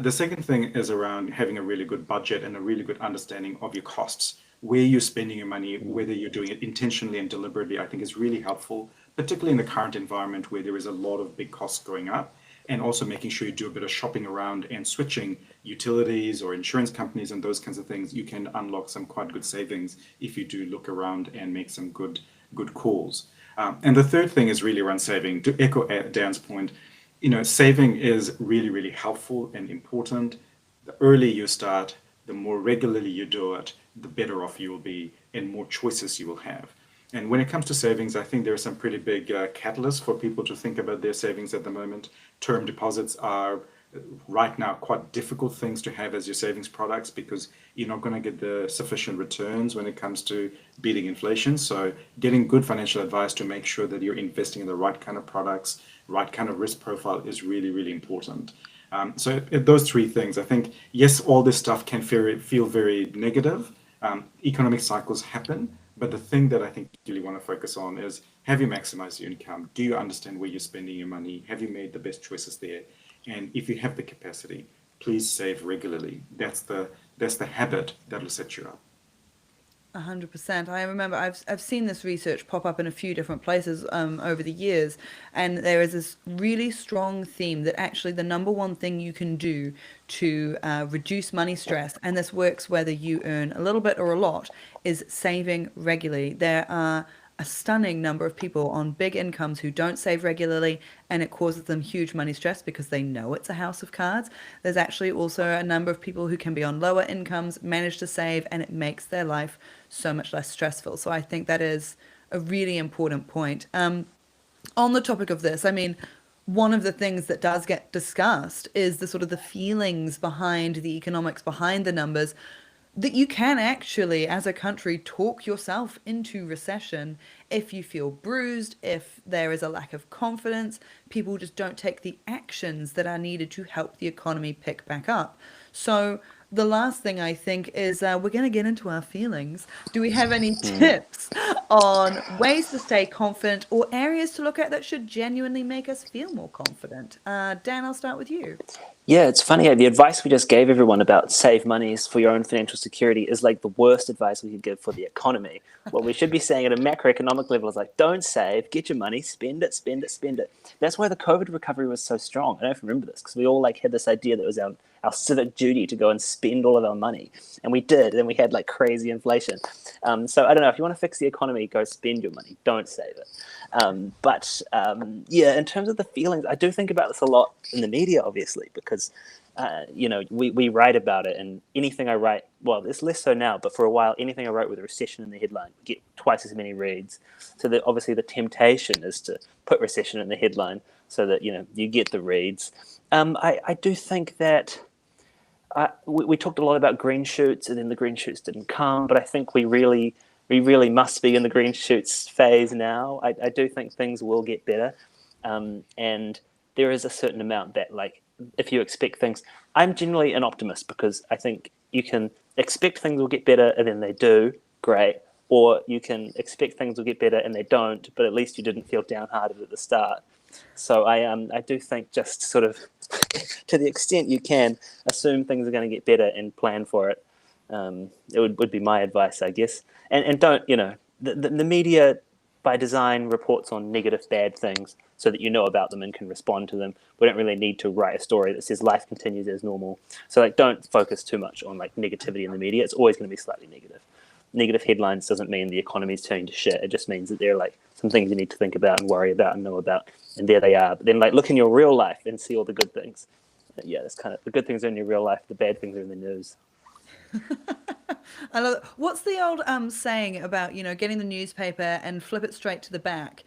The second thing is around having a really good budget and a really good understanding of your costs. Where you're spending your money, whether you're doing it intentionally and deliberately, I think is really helpful, particularly in the current environment where there is a lot of big costs going up, and also making sure you do a bit of shopping around and switching utilities or insurance companies and those kinds of things. You can unlock some quite good savings if you do look around and make some good calls. And the third thing is really around saving. To echo Dan's point, saving is really, really helpful and important. The earlier you start, the more regularly you do it, the better off you will be and more choices you will have. And when it comes to savings, I think there are some pretty big catalysts for people to think about their savings at the moment. Term deposits are right now quite difficult things to have as your savings products because you're not going to get the sufficient returns when it comes to beating inflation. So getting good financial advice to make sure that you're investing in the right kind of products, right kind of risk profile is really, really important. So those three things, I think, yes, all this stuff can feel very negative. Economic cycles happen, but the thing that I think you really want to focus on is, have you maximized your income? Do you understand where you're spending your money? Have you made the best choices there? And if you have the capacity, please save regularly. That's the habit that'll set you up. 100%. I remember I've seen this research pop up in a few different places over the years, and there is this really strong theme that actually the number one thing you can do to reduce money stress, and this works whether you earn a little bit or a lot, is saving regularly. There are a stunning number of people on big incomes who don't save regularly, and it causes them huge money stress because they know it's a house of cards. There's actually also a number of people who can be on lower incomes, manage to save, and it makes their life so much less stressful. So I think that is a really important point. On the topic of this, I mean, one of the things that does get discussed is the sort of the feelings behind the economics, behind the numbers, that you can actually, as a country, talk yourself into recession if you feel bruised, if there is a lack of confidence, people just don't take the actions that are needed to help the economy pick back up. So the last thing I think is we're going to get into our feelings. Do we have any tips on ways to stay confident or areas to look at that should genuinely make us feel more confident? Dan, I'll start with you. Yeah, it's funny. The advice we just gave everyone about save monies for your own financial security is like the worst advice we could give for the economy. What we should be saying at a macroeconomic level is like, don't save, get your money, spend it, spend it, spend it. That's why the COVID recovery was so strong. I don't know if you remember this, because we all had this idea that it was our civic duty to go and spend all of our money. And we did, and we had like crazy inflation. So I don't know, if you want to fix the economy, go spend your money, don't save it. Yeah, in terms of the feelings, I do think about this a lot in the media, obviously, because we write about it, and anything I write, well, it's less so now, but for a while, anything I wrote with a recession in the headline would get twice as many reads. So that obviously the temptation is to put recession in the headline so that you get the reads. I do think that we talked a lot about green shoots, and then the green shoots didn't come. But I think we really must be in the green shoots phase now. I do think things will get better, and there is a certain amount that, like, if you expect things, I'm generally an optimist because I think you can expect things will get better and then they do, great, or you can expect things will get better and they don't, but at least you didn't feel downhearted at the start. So I do think just sort of to the extent you can assume things are going to get better and plan for it. It would be my advice, I guess. And don't, the media by design reports on negative, bad things so that you know about them and can respond to them. We don't really need to write a story that says life continues as normal. So like, don't focus too much on like negativity in the media. It's always going to be slightly negative. Negative headlines doesn't mean the economy is turning to shit. It just means that there are like some things you need to think about and worry about and know about, and there they are. But then like look in your real life and see all the good things. Yeah, that's kind of the good things are in your real life. The bad things are in the news. I love it. What's the old saying about, getting the newspaper and flip it straight to the back,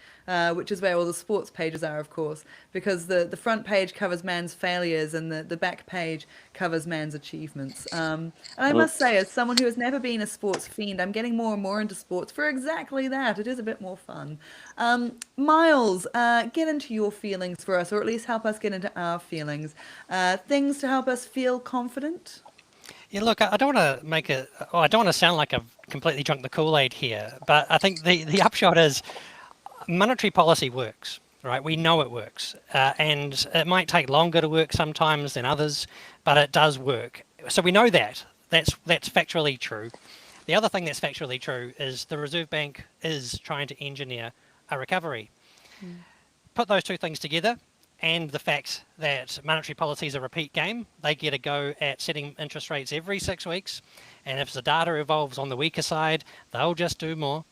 which is where all the sports pages are, of course, because the front page covers man's failures and the back page covers man's achievements. And I must say, as someone who has never been a sports fiend, I'm getting more and more into sports for exactly that. It is a bit more fun. Miles, get into your feelings for us, or at least help us get into our feelings. Things to help us feel confident. Yeah, look, I don't want to make it. Oh, I don't want to sound like I've completely drunk the Kool-Aid here, but I think the upshot is monetary policy works, right? We know it works, and it might take longer to work sometimes than others, but it does work. So we know that. That's factually true. The other thing that's factually true is the Reserve Bank is trying to engineer a recovery. Put those two things together, and the fact that monetary policy is a repeat game. They get a go at setting interest rates every 6 weeks, and if the data evolves on the weaker side, they'll just do more.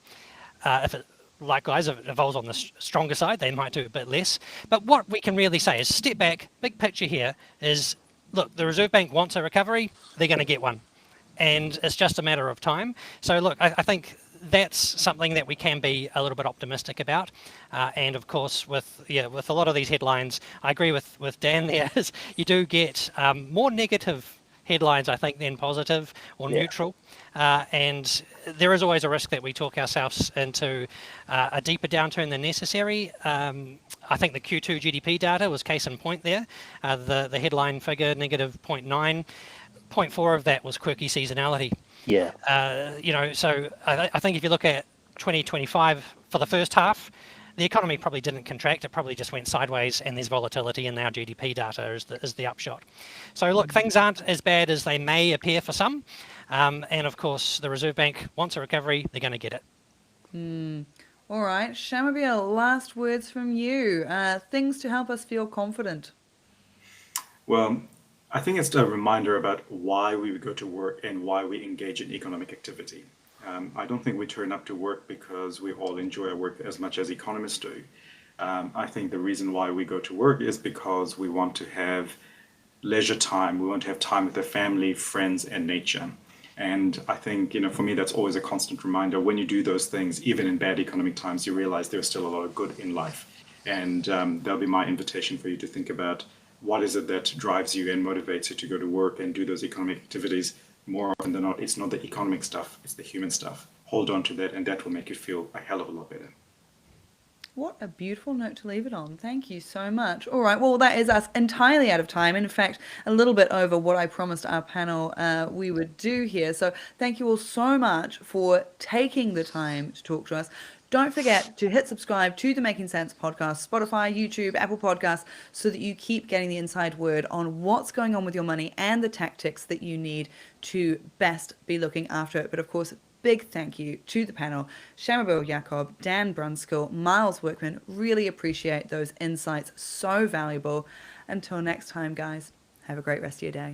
If it evolves on the stronger side, they might do a bit less. But what we can really say is, step back, big picture here is, look, the Reserve Bank wants a recovery, they're going to get one. And it's just a matter of time. So look, I think that's something that we can be a little bit optimistic about. And of course, with a lot of these headlines, I agree with Dan there, is you do get more negative headlines, I think, than positive or neutral. And there is always a risk that we talk ourselves into a deeper downturn than necessary. I think the Q2 GDP data was case in point there. The headline figure, negative 0.9. 0.4 of that was quirky seasonality. Yeah. So I think if you look at 2025 for the first half, the economy probably didn't contract. It probably just went sideways, and there's volatility in our GDP data is the upshot. So look, things aren't as bad as they may appear for some. And of course, the Reserve Bank wants a recovery. They're going to get it. All right. Shamubeel, last words from you. Things to help us feel confident. Well, I think it's a reminder about why we go to work and why we engage in economic activity. I don't think we turn up to work because we all enjoy our work as much as economists do. I think the reason why we go to work is because we want to have leisure time. We want to have time with our family, friends, and nature. And I think, for me, that's always a constant reminder. When you do those things, even in bad economic times, you realize there's still a lot of good in life. And that'll be my invitation for you to think about what is it that drives you and motivates you to go to work and do those economic activities. More often than not, it's not the economic stuff, it's the human stuff. Hold on to that, and that will make you feel a hell of a lot better. What a beautiful note to leave it on. Thank you so much. All right, well, that is us entirely out of time. In fact, a little bit over what I promised our panel we would do here. So thank you all so much for taking the time to talk to us. Don't forget to hit subscribe to the Making Sense podcast, Spotify, YouTube, Apple Podcasts, so that you keep getting the inside word on what's going on with your money and the tactics that you need to best be looking after it. But of course, big thank you to the panel, Shamubeel Eaqub, Dan Brunskill, Miles Workman. Really appreciate those insights. So valuable. Until next time, guys, have a great rest of your day.